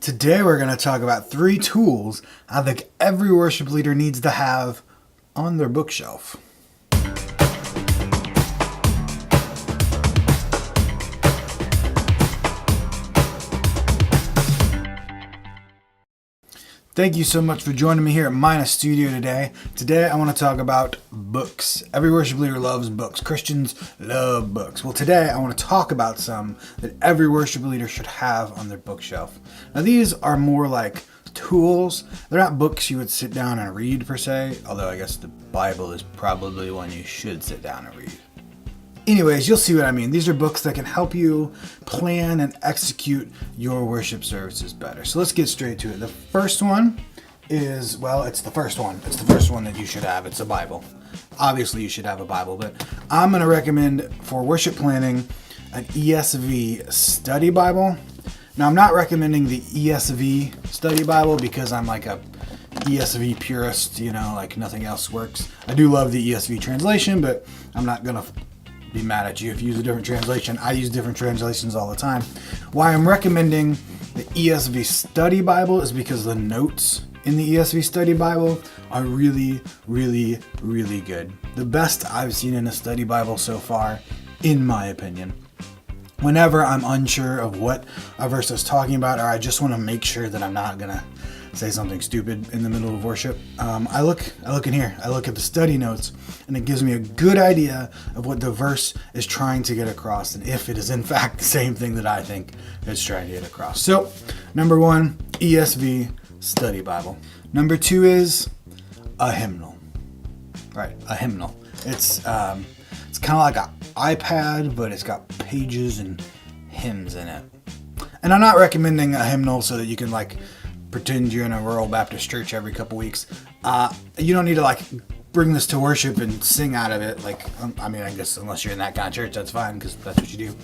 Today we're going to talk about 3 tools I think every worship leader needs to have on their bookshelf. Thank you so much for joining me here at Mina Studio today. Today I want to talk about books. Every worship leader loves books. Christians love books. Well, today I want to talk about some that every worship leader should have on their bookshelf. Now these are more like tools. They're not books you would sit down and read per se, although I guess the Bible is probably one you should sit down and read. Anyways, you'll see what I mean. These are books that can help you plan and execute your worship services better. So let's get straight to it. The first one is, well, it's the first one. It's the first one that you should have. It's a Bible. Obviously, you should have a Bible, but I'm going to recommend for worship planning an ESV study Bible. Now, I'm not recommending the ESV study Bible because I'm like a ESV purist, like nothing else works. I do love the ESV translation, but I'm not going to be mad at you if you use a different translation. I use different translations all the time. Why I'm recommending the ESV Study Bible is because the notes in the ESV Study Bible are really, really, really good. The best I've seen in a study Bible so far, in my opinion. Whenever I'm unsure of what a verse is talking about, or I just want to make sure that I'm not going to say something stupid in the middle of worship, I look in here. I look at the study notes, and it gives me a good idea of what the verse is trying to get across, and if it is in fact the same thing that I think it's trying to get across. So, number 1, ESV Study Bible. Number 2 is a hymnal. Right, a hymnal. It's kind of like an iPad, but it's got pages and hymns in it. And I'm not recommending a hymnal so that you can pretend you're in a rural Baptist church every couple weeks. You don't need to bring this to worship and sing out of it. I guess unless you're in that kind of church, that's fine because that's what you do.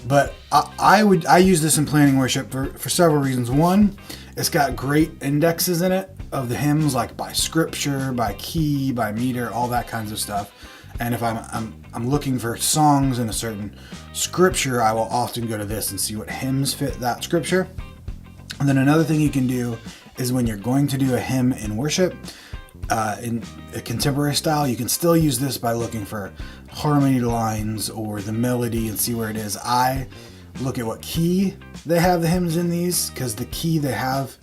But I use this in planning worship for several reasons. One, it's got great indexes in it of the hymns, like by scripture, by key, by meter, all that kinds of stuff. And if I'm looking for songs in a certain scripture, I will often go to this and see what hymns fit that scripture. And then another thing you can do is when you're going to do a hymn in worship, in a contemporary style, you can still use this by looking for harmony lines or the melody and see where it is. I look at what key they have the hymns in these, because the key they have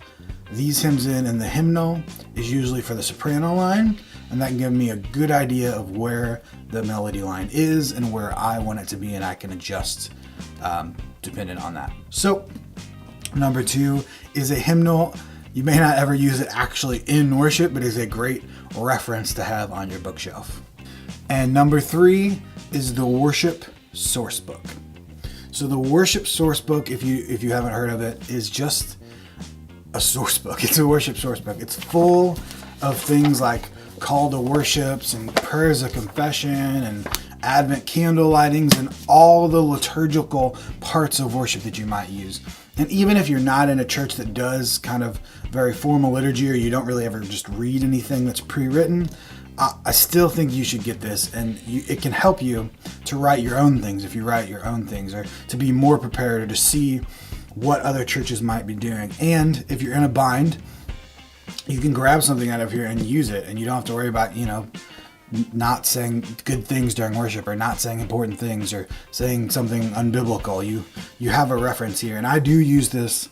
these hymns in the hymnal is usually for the soprano line, and that can give me a good idea of where the melody line is and where I want it to be, and I can adjust dependent on that. So number 2 is a hymnal. You may not ever use it actually in worship, but it's a great reference to have on your bookshelf. And number 3 is the worship source book. So the worship source book, if you haven't heard of it, is just a source book. It's a worship source book. It's full of things like call to worships and prayers of confession and Advent candle lightings and all the liturgical parts of worship that you might use. And even if you're not in a church that does kind of very formal liturgy, or you don't really ever just read anything that's pre-written, I still think you should get this, and it can help you to write your own things if you write your own things, or to be more prepared, or to see what other churches might be doing. And if you're in a bind, you can grab something out of here and use it, and you don't have to worry about, not saying good things during worship, or not saying important things, or saying something unbiblical. You have a reference here, and I do use this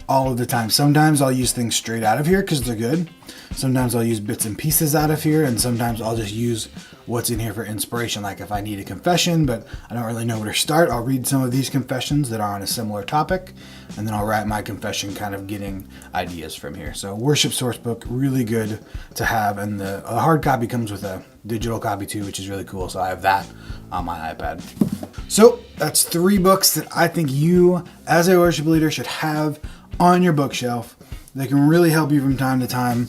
all of the time. Sometimes I'll use things straight out of here because they're good. Sometimes I'll use bits and pieces out of here, and sometimes I'll just use what's in here for inspiration. Like if I need a confession, but I don't really know where to start, I'll read some of these confessions that are on a similar topic, and then I'll write my confession kind of getting ideas from here. So worship source book, really good to have, and the hard copy comes with a digital copy too, which is really cool. So I have that on my iPad. So that's 3 books that I think you as a worship leader should have on your bookshelf. They can really help you from time to time.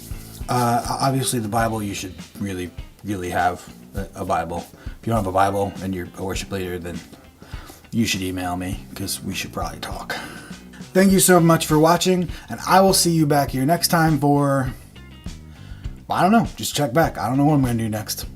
Obviously the Bible, you should really, really have a Bible. If you don't have a Bible and you're a worship leader, then you should email me because we should probably talk. Thank you so much for watching, and I will see you back here next time for, I don't know, just check back. I don't know what I'm going to do next.